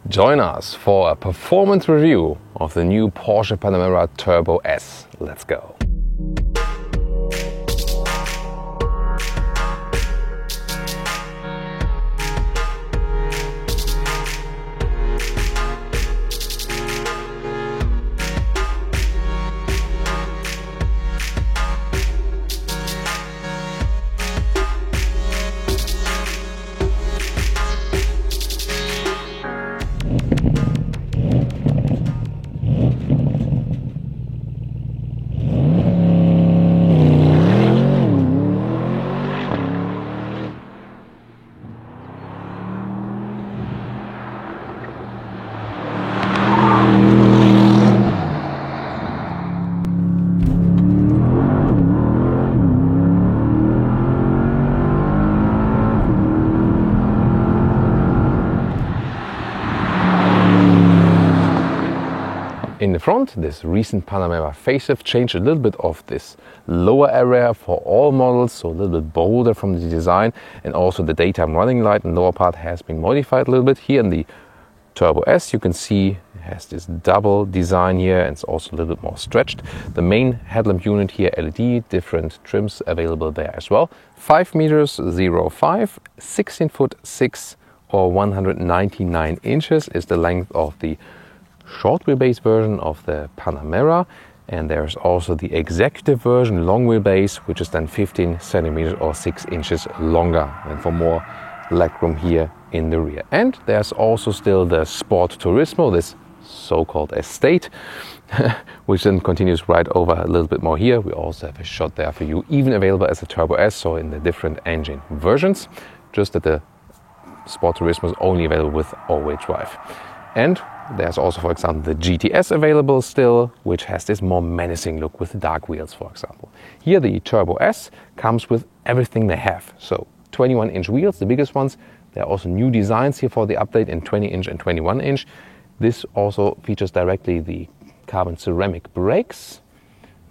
Join us for a performance review of the new Porsche Panamera Turbo S. Let's go. In the front, this recent Panamera facelift changed a little bit of this lower area for all models, so a little bit bolder from the design, and also the daytime running light and lower part has been modified a little bit. Here in the Turbo S you can see it has this double design here and it's also a little bit more stretched. The main headlamp unit here LED, different trims available there as well. 5 meters 05, 16 foot 6 or 199 inches is the length of the short wheelbase version of the Panamera, and there's also the executive version long wheelbase, which is then 15 centimeters or 6 inches longer, and for more legroom here in the rear. And there's also still the Sport Turismo, this so-called estate, which then continues right over a little bit more here. We also have a shot there for you, even available as a Turbo S, so in the different engine versions, just that the Sport Turismo is only available with all-wheel drive. And there's also, for example, the GTS available still, which has this more menacing look with dark wheels, for example. Here the Turbo S comes with everything they have. So 21-inch wheels, the biggest ones. There are also new designs here for the update in 20-inch and 21-inch. This also features directly the carbon ceramic brakes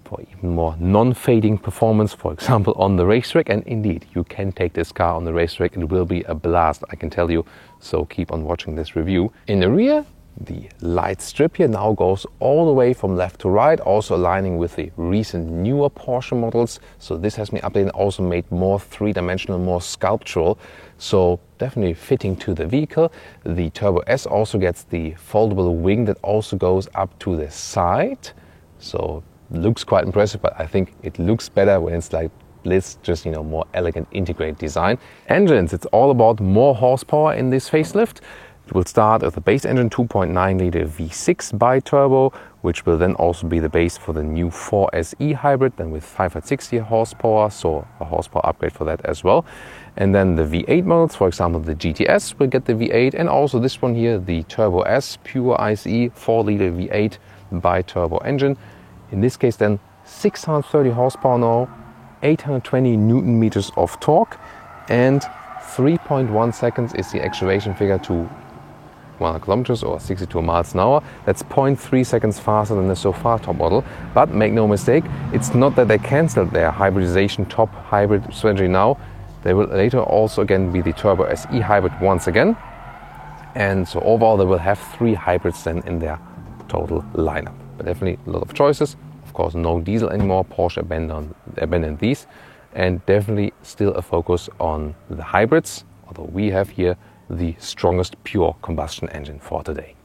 for even more non-fading performance, for example, on the racetrack. And indeed, you can take this car on the racetrack. It will be a blast, I can tell you. So keep on watching this review. In the rear, the light strip here now goes all the way from left to right, also aligning with the recent newer Porsche models. So this has been updated, also made more three-dimensional, more sculptural. So definitely fitting to the vehicle. The Turbo S also gets the foldable wing that also goes up to the side. So looks quite impressive, but I think it looks better when it's like this, just, more elegant integrated design. Engines, it's all about more horsepower in this facelift. It will start with the base engine 2.9 liter V6 bi-turbo, which will then also be the base for the new 4SE hybrid, then with 560 horsepower, so a horsepower upgrade for that as well. And then the V8 models, for example the GTS will get the V8, and also this one here, the Turbo S pure ICE 4 liter V8 bi-turbo engine. In this case then 630 horsepower now, 820 Newton meters of torque, and 3.1 seconds is the acceleration figure to 100 kilometers or 62 miles an hour. That's 0.3 seconds faster than the SoFar top model. But make no mistake, it's not that they cancelled their hybridization top hybrid strategy now. They will later also again be the Turbo SE hybrid once again. And so overall they will have 3 hybrids then in their total lineup. But definitely a lot of choices. Of course, no diesel anymore. Porsche abandoned these. And definitely still a focus on the hybrids, although we have here the strongest pure combustion engine for today.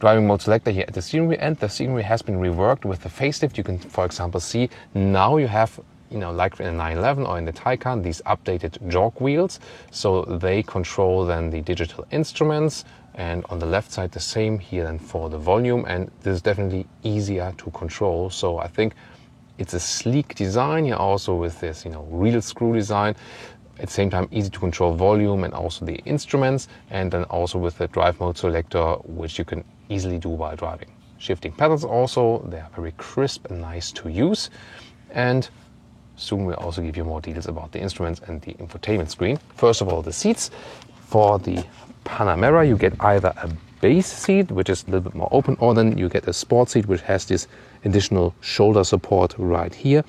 Driving mode selector here at the steering wheel, and the steering wheel has been reworked with the facelift. You can, for example, see now you have, like in the 911 or in the Taycan, these updated jog wheels. So they control then the digital instruments, and on the left side the same here then for the volume, and this is definitely easier to control. So I think it's a sleek design here also with this, real screw design. At the same time, easy to control volume and also the instruments, and then also with the drive mode selector, which you can easily do while driving. Shifting pedals also, they are very crisp and nice to use. And soon we'll also give you more details about the instruments and the infotainment screen. First of all, the seats. For the Panamera, you get either a base seat, which is a little bit more open, or then you get a sport seat, which has this additional shoulder support right here.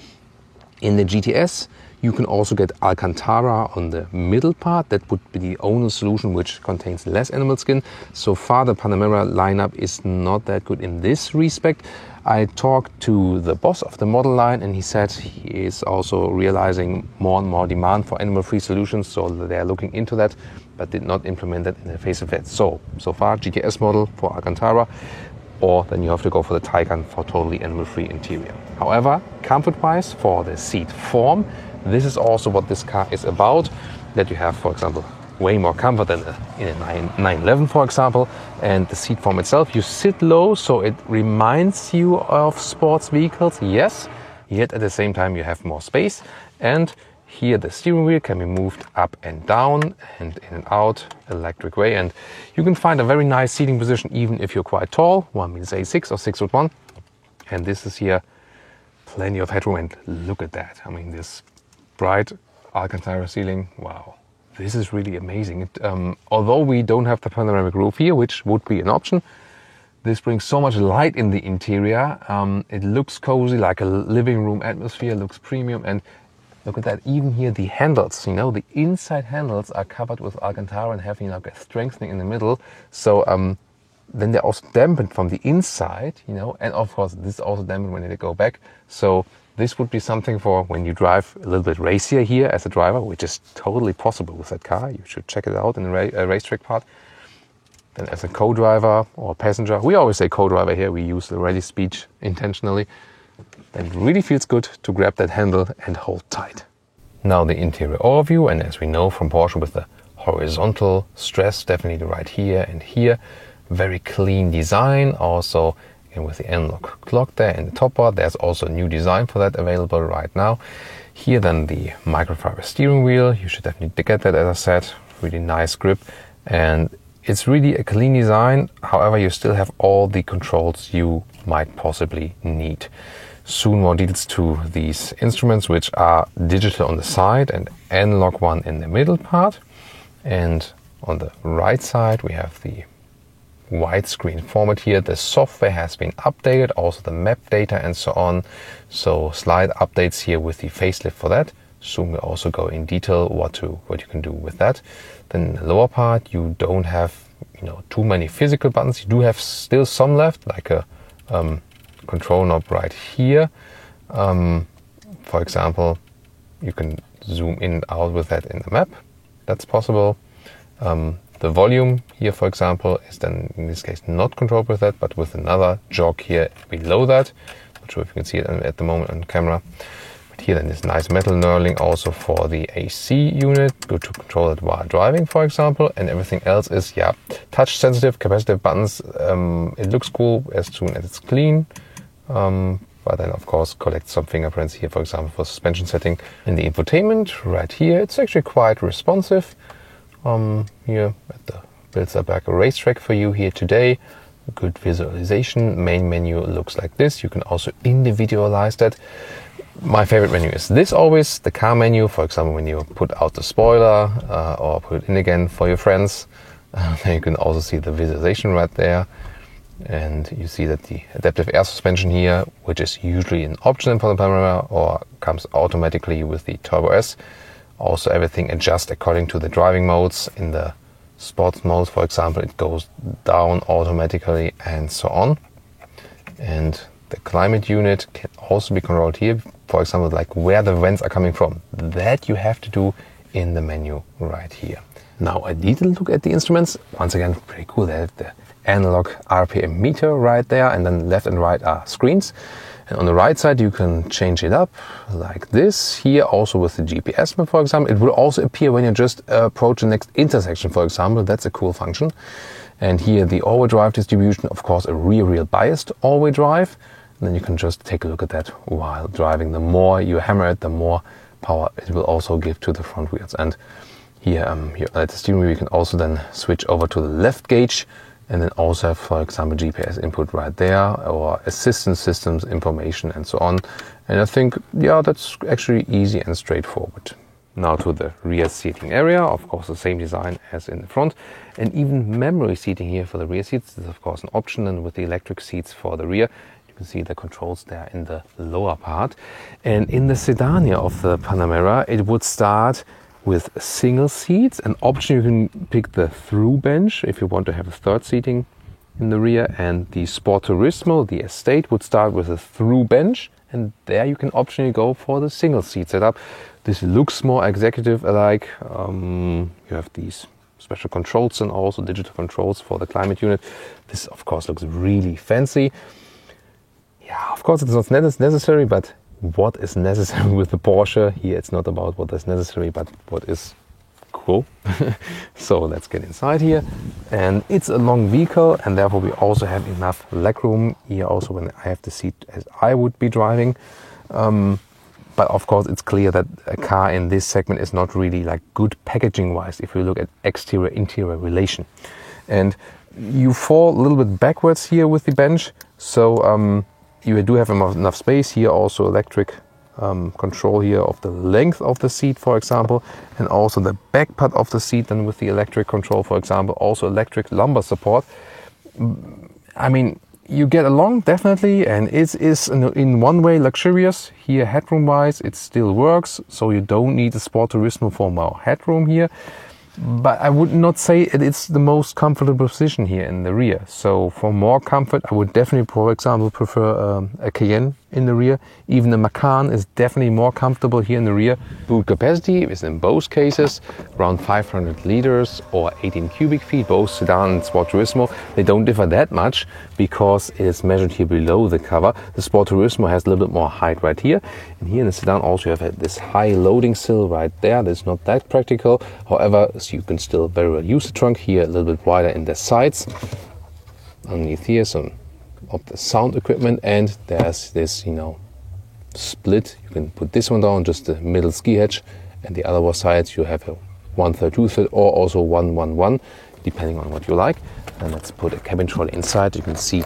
In the GTS, you can also get Alcantara on the middle part. That would be the only solution which contains less animal skin. So far, the Panamera lineup is not that good in this respect. I talked to the boss of the model line, and he said he is also realizing more and more demand for animal-free solutions, so they are looking into that, but did not implement that in the face of it. So far, GTS model for Alcantara, or then you have to go for the Taycan for totally animal-free interior. However, comfort-wise, for the seat form, this is also what this car is about, that you have, for example, way more comfort than in a 911, for example. And the seat form itself, you sit low, so it reminds you of sports vehicles, yes, yet at the same time you have more space. And here the steering wheel can be moved up and down and in and out electric way, and you can find a very nice seating position even if you're quite tall, 1.86 or 6'1". And this is here plenty of headroom, and look at that. I mean, this bright Alcantara ceiling, wow. This is really amazing. Although we don't have the panoramic roof here, which would be an option, this brings so much light in the interior. It looks cozy, like a living room atmosphere, looks premium. And look at that, even here the handles, the inside handles are covered with Alcantara and have like a strengthening in the middle. So then they're also dampened from the inside, and of course this is also dampened when they go back. So this would be something for when you drive a little bit racier here as a driver, which is totally possible with that car. You should check it out in the racetrack part. Then as a co-driver or passenger, we always say co-driver here, we use the rally speech intentionally. Then it really feels good to grab that handle and hold tight. Now the interior overview, and as we know from Porsche with the horizontal stress, definitely right here and here. Very clean design, also with the analog clock there in the top part. There's also a new design for that available right now. Here then the microfiber steering wheel. You should definitely get that, as I said. Really nice grip. And it's really a clean design. However, you still have all the controls you might possibly need. Soon more details to these instruments, which are digital on the side and analog one in the middle part. And on the right side, we have the widescreen format here. The software has been updated, also the map data and so on. So slight updates here with the facelift for that. Soon we'll also go in detail what you can do with that. Then in the lower part, you don't have too many physical buttons. You do have still some left, like a control knob right here. For example, you can zoom in and out with that in the map. That's possible. The volume here, for example, is then in this case not controlled with that, but with another jog here below that. Not sure if you can see it at the moment on camera. But here then this nice metal knurling also for the AC unit. Good to control it while driving, for example. And everything else is, touch sensitive, capacitive buttons. It looks cool as soon as it's clean. But then of course collect some fingerprints here, for example, for suspension setting. In the infotainment right here, it's actually quite responsive. Here at the Bilderberg racetrack for you here today. Good visualization. Main menu looks like this. You can also individualize that. My favorite menu is this always, the car menu. For example, when you put out the spoiler or put it in again for your friends. Then you can also see the visualization right there. And you see that the adaptive air suspension here, which is usually an option for the Panamera or comes automatically with the Turbo S. Also everything adjusts according to the driving modes. In the sports mode, for example, it goes down automatically and so on. And the climate unit can also be controlled here. For example, like where the vents are coming from. That you have to do in the menu right here. Now a detailed look at the instruments. Once again, pretty cool. They have the analog RPM meter right there, and then left and right are screens. And on the right side, you can change it up like this. Here also with the GPS map, for example. It will also appear when you just approach the next intersection, for example. That's a cool function. And here the all-wheel drive distribution, of course, a rear-wheel biased all-wheel drive. And then you can just take a look at that while driving. The more you hammer it, the more power it will also give to the front wheels. And here at the steering wheel you can also then switch over to the left gauge, and then also have, for example, GPS input right there, or assistance systems information and so on. And I think, yeah, that's actually easy and straightforward. Now to the rear seating area, of course the same design as in the front, and even memory seating here for the rear seats is of course an option, and with the electric seats for the rear you can see the controls there in the lower part. And in the sedan here of the Panamera, it would start with single seats. An option, you can pick the through bench if you want to have a third seating in the rear, and the Sport Turismo, the Estate, would start with a through bench, and there you can optionally go for the single seat setup. This looks more executive-like. You have these special controls and also digital controls for the climate unit. This of course looks really fancy. Yeah, of course it's not necessary, but what is necessary with the Porsche? Here it's not about what is necessary, but what is cool. So let's get inside here. And it's a long vehicle, and therefore we also have enough legroom here also when I have the seat as I would be driving. But of course it's clear that a car in this segment is not really like good packaging wise if you look at exterior-interior relation. And you fall a little bit backwards here with the bench, so you do have enough space here. Also electric control here of the length of the seat, for example, and also the back part of the seat then with the electric control, for example, also electric lumbar support. I mean, you get along definitely, and it is in one way luxurious. Here headroom wise it still works, so you don't need a Sport Turismo for more headroom here. But I would not say it's the most comfortable position here in the rear. So for more comfort, I would definitely, for example, prefer a Cayenne in the rear. Even the Macan is definitely more comfortable here in the rear. Boot capacity is in both cases around 500 liters or 18 cubic feet, both sedan and Sport Turismo. They don't differ that much because it is measured here below the cover. The Sport Turismo has a little bit more height right here. And here in the sedan also you have this high loading sill right there. That's not that practical. However, so you can still very well use the trunk here, a little bit wider in the sides. Underneath here some of the sound equipment, and there's this, split. You can put this one down, just the middle ski hatch, and the other sides you have a 1/3, 2/3, or also 1/1/1, depending on what you like. And let's put a cabin trolley inside. You can see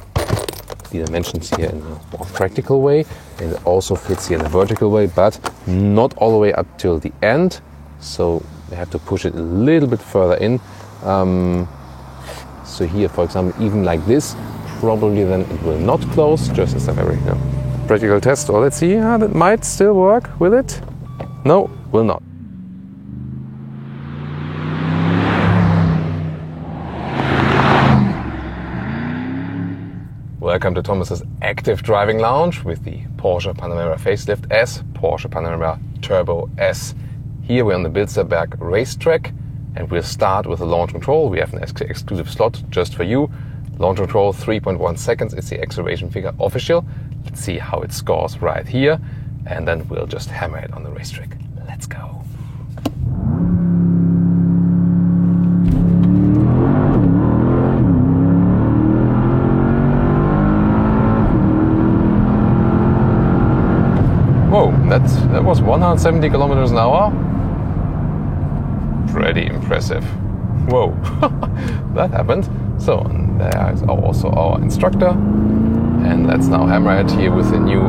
the dimensions here in a more practical way, and it also fits here in a vertical way, but not all the way up till the end. So we have to push it a little bit further in. So here, for example, even like this, probably then it will not close, just as a very practical test. Or let's see, that might still work, will it? No, will not. Welcome to Thomas's Active Driving Lounge with the Porsche Panamera facelift S, Porsche Panamera Turbo S. Here we're on the Bilsterberg racetrack, and we'll start with the launch control. We have an exclusive slot just for you. Launch control 3.1 seconds. It's the acceleration figure official. Let's see how it scores right here, and then we'll just hammer it on the racetrack. Let's go. Whoa, that was 170 kilometers an hour. Pretty impressive. Whoa, that happened. So there is also our instructor, and let's now hammer it here with the new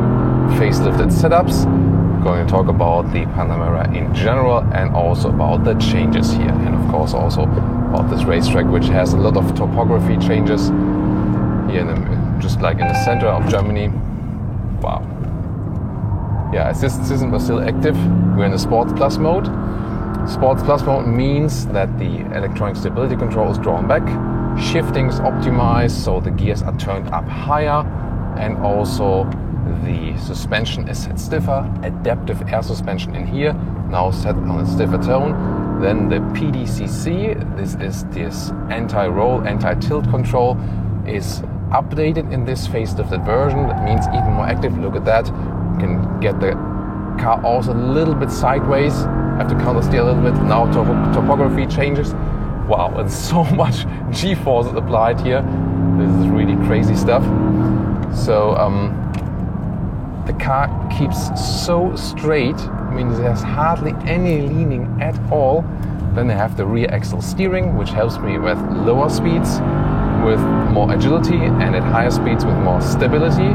facelifted setups. We're going to talk about the Panamera in general, and also about the changes here, and of course also about this racetrack, which has a lot of topography changes here, just like in the center of Germany. Wow. Yeah, assist system is still active. We're in the Sports Plus mode. Sports Plus mode means that the electronic stability control is drawn back, shifting is optimized, so the gears are turned up higher, and also the suspension is set stiffer. Adaptive air suspension in here, now set on a stiffer tone. Then the PDCC, this anti-roll, anti-tilt control, is updated in this facelifted version. That means even more active. Look at that. You can get the car also a little bit sideways. Have to counter steer a little bit. Now topography changes. Wow, and so much G-force applied here. This is really crazy stuff. So the car keeps so straight I mean, there's hardly any leaning at all. Then I have the rear axle steering, which helps me with lower speeds, with more agility, and at higher speeds with more stability.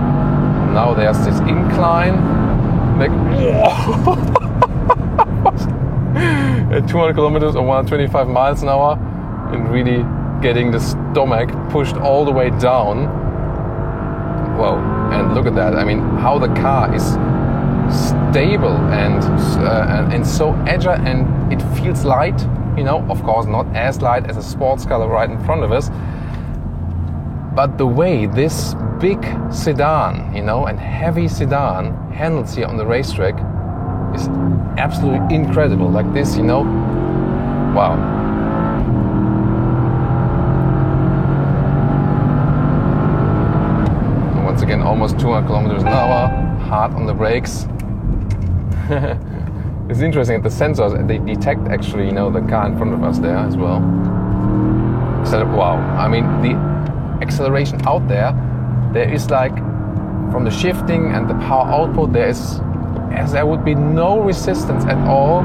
Now there's this incline, like at 200 kilometers or 125 miles an hour, and really getting the stomach pushed all the way down. Whoa, and look at that. I mean, how the car is stable and so agile, and it feels light, you know, of course not as light as a sports car right in front of us, but the way this big sedan, you know, and heavy sedan handles here on the racetrack is absolutely incredible. Like this, you know, wow. Once again, almost 200 kilometers an hour, hard on the brakes. It's interesting that the sensors, they detect actually, you know, the car in front of us there as well. So, wow, I mean, the acceleration out there is like, from the shifting and the power output, there would be no resistance at all.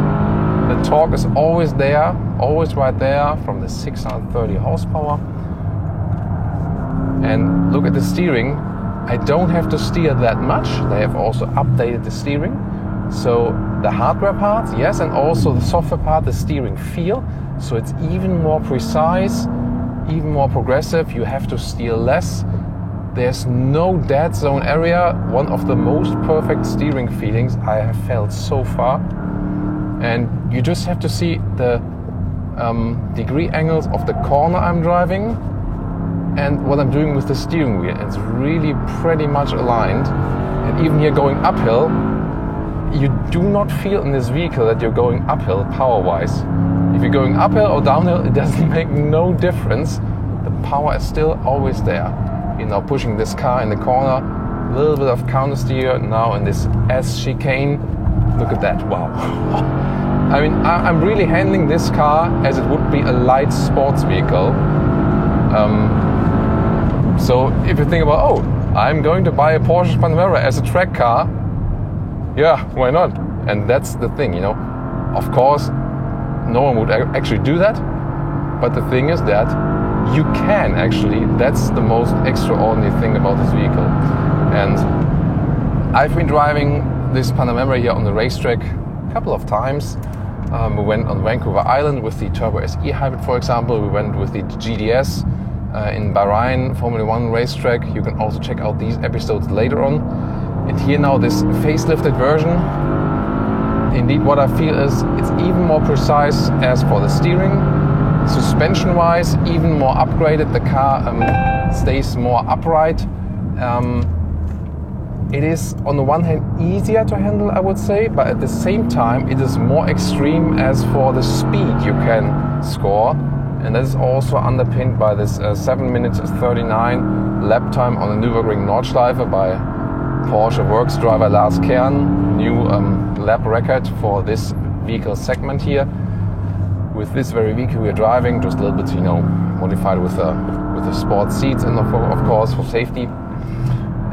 The torque is always there, always right there, from the 630 horsepower. And look at the steering. I don't have to steer that much. They have also updated the steering. So the hardware part, yes, and also the software part, the steering feel. So it's even more precise, even more progressive. You have to steer less. There's no dead zone area. One of the most perfect steering feelings I have felt so far. And you just have to see the degree angles of the corner I'm driving and what I'm doing with the steering wheel. It's really pretty much aligned. And even here going uphill, you do not feel in this vehicle that you're going uphill power-wise. If you're going uphill or downhill, it doesn't make no difference. The power is still always there. You know, pushing this car in the corner, a little bit of counter steer now in this S chicane. Look at that, wow. I mean, I'm really handling this car as it would be a light sports vehicle. So if you think about, oh, I'm going to buy a Porsche Panamera as a track car, yeah, why not? And that's the thing, you know. Of course, no one would actually do that. But the thing is that you can actually, that's the most extraordinary thing about this vehicle. And I've been driving this Panamera here on the racetrack a couple of times. We went on Vancouver Island with the Turbo SE Hybrid, for example. We went with the GDS in Bahrain Formula 1 racetrack. You can also check out these episodes later on. And here now this facelifted version. Indeed, what I feel is it's even more precise as for the steering. Suspension-wise, even more upgraded. The car stays more upright. It is, on the one hand, easier to handle, I would say, but at the same time, it is more extreme as for the speed you can score. And that is also underpinned by this 7 minutes 39 lap time on the Nürburgring Nordschleife by Porsche Works driver Lars Kern. New lap record for this vehicle segment here. With this very vehicle we are driving, just a little bit, you know, modified with the sport seats and of course for safety.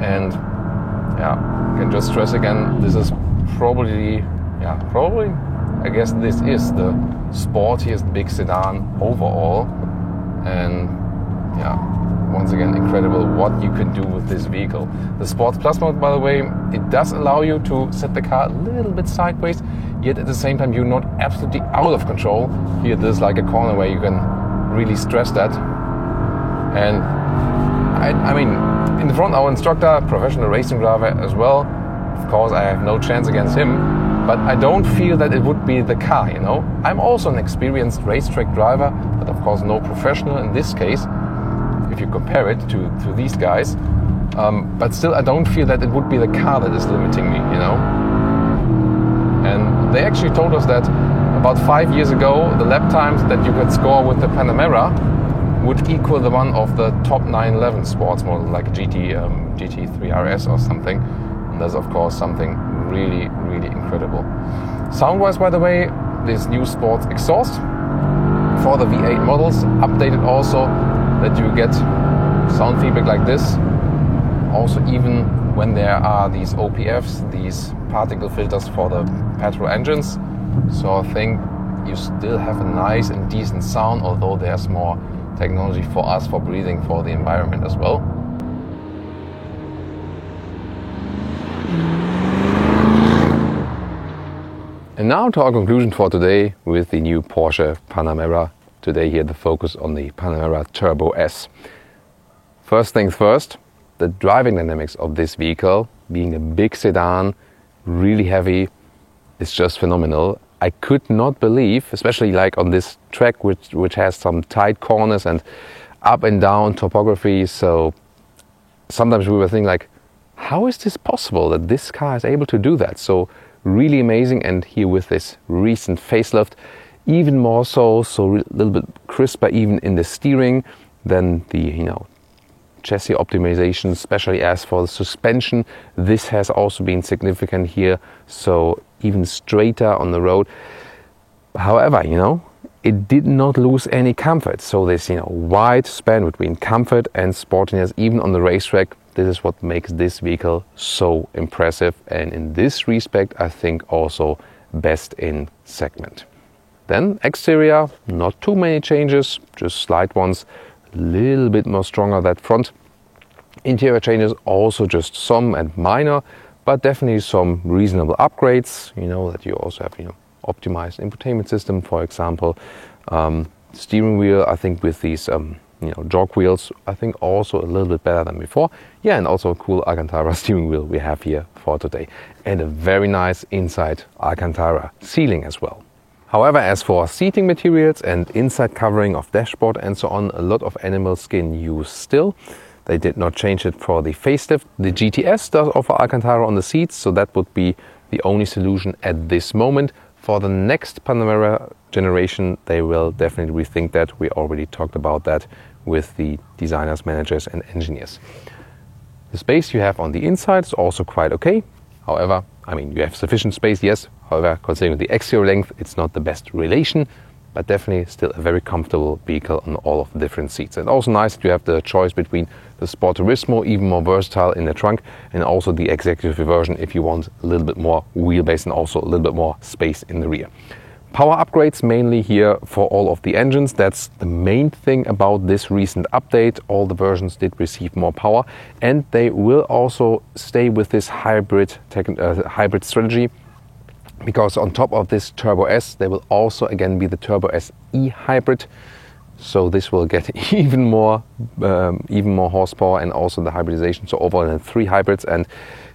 And yeah, I can just stress again, this is probably, I guess this is the sportiest big sedan overall. And yeah, once again, incredible what you can do with this vehicle. The Sports Plus mode, by the way, it does allow you to set the car a little bit sideways, yet at the same time you're not absolutely out of control. Here there's like a corner where you can really stress that. And I mean, in the front, our instructor, professional racing driver as well. Of course, I have no chance against him, but I don't feel that it would be the car, you know. I'm also an experienced racetrack driver, but of course no professional in this case, if you compare it to these guys. But still, I don't feel that it would be the car that is limiting me, you know. And they actually told us that about 5 years ago, the lap times that you could score with the Panamera would equal the one of the top 911 sports model, like GT3 RS or something. And that's of course something really, really incredible. Sound-wise, by the way, this new sports exhaust for the V8 models, updated also, that you get sound feedback like this. Also, even when there are these OPFs, these particle filters for the petrol engines. So I think you still have a nice and decent sound, although there's more technology for us for breathing for the environment as well. And now to our conclusion for today with the new Porsche Panamera. Today here the focus on the Panamera Turbo S. First things first, the driving dynamics of this vehicle, being a big sedan, really heavy, is just phenomenal. I could not believe, especially like on this track which has some tight corners and up and down topography, so sometimes we were thinking like, how is this possible that this car is able to do that? So really amazing, and here with this recent facelift, even more so a little bit crisper even in the steering than the chassis optimization, especially as for the suspension. This has also been significant here, so even straighter on the road. However, it did not lose any comfort. So this wide span between comfort and sportiness, even on the racetrack. This is what makes this vehicle so impressive, and in this respect I think also best in segment. Then exterior, not too many changes, just slight ones, a little bit more stronger that front. Interior changes also just some and minor, but definitely some reasonable upgrades. That you also have optimized infotainment system, for example. Steering wheel, I think with these jog wheels, I think also a little bit better than before. Yeah, and also a cool Alcantara steering wheel we have here for today. And a very nice inside Alcantara ceiling as well. However, as for seating materials and inside covering of dashboard and so on, a lot of animal skin used still. They did not change it for the facelift. The GTS does offer Alcantara on the seats, so that would be the only solution at this moment. For the next Panamera generation, they will definitely rethink that. We already talked about that with the designers, managers and engineers. The space you have on the inside is also quite okay. However, you have sufficient space, yes. However, considering the exterior length, it's not the best relation, but definitely still a very comfortable vehicle on all of the different seats. And also nice that you have the choice between the Sport Turismo, even more versatile in the trunk, and also the executive version if you want a little bit more wheelbase and also a little bit more space in the rear. Power upgrades mainly here for all of the engines. That's the main thing about this recent update. All the versions did receive more power, and they will also stay with this hybrid strategy, because on top of this Turbo S, there will also again be the Turbo S e-hybrid. So this will get even more horsepower and also the hybridization. So overall 3 hybrids. And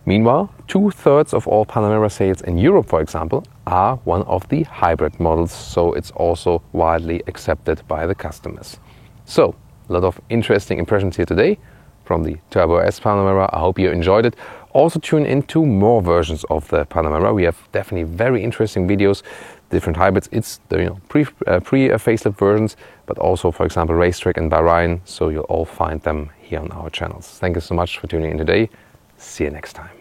meanwhile, 2/3 of all Panamera sales in Europe, for example, are one of the hybrid models. So it's also widely accepted by the customers. So a lot of interesting impressions here today from the Turbo S Panamera. I hope you enjoyed it. Also tune into more versions of the Panamera. We have definitely very interesting videos, different hybrids. It's the pre-facelift versions, but also, for example, Racetrack and Bahrain. So you'll all find them here on our channels. Thank you so much for tuning in today. See you next time.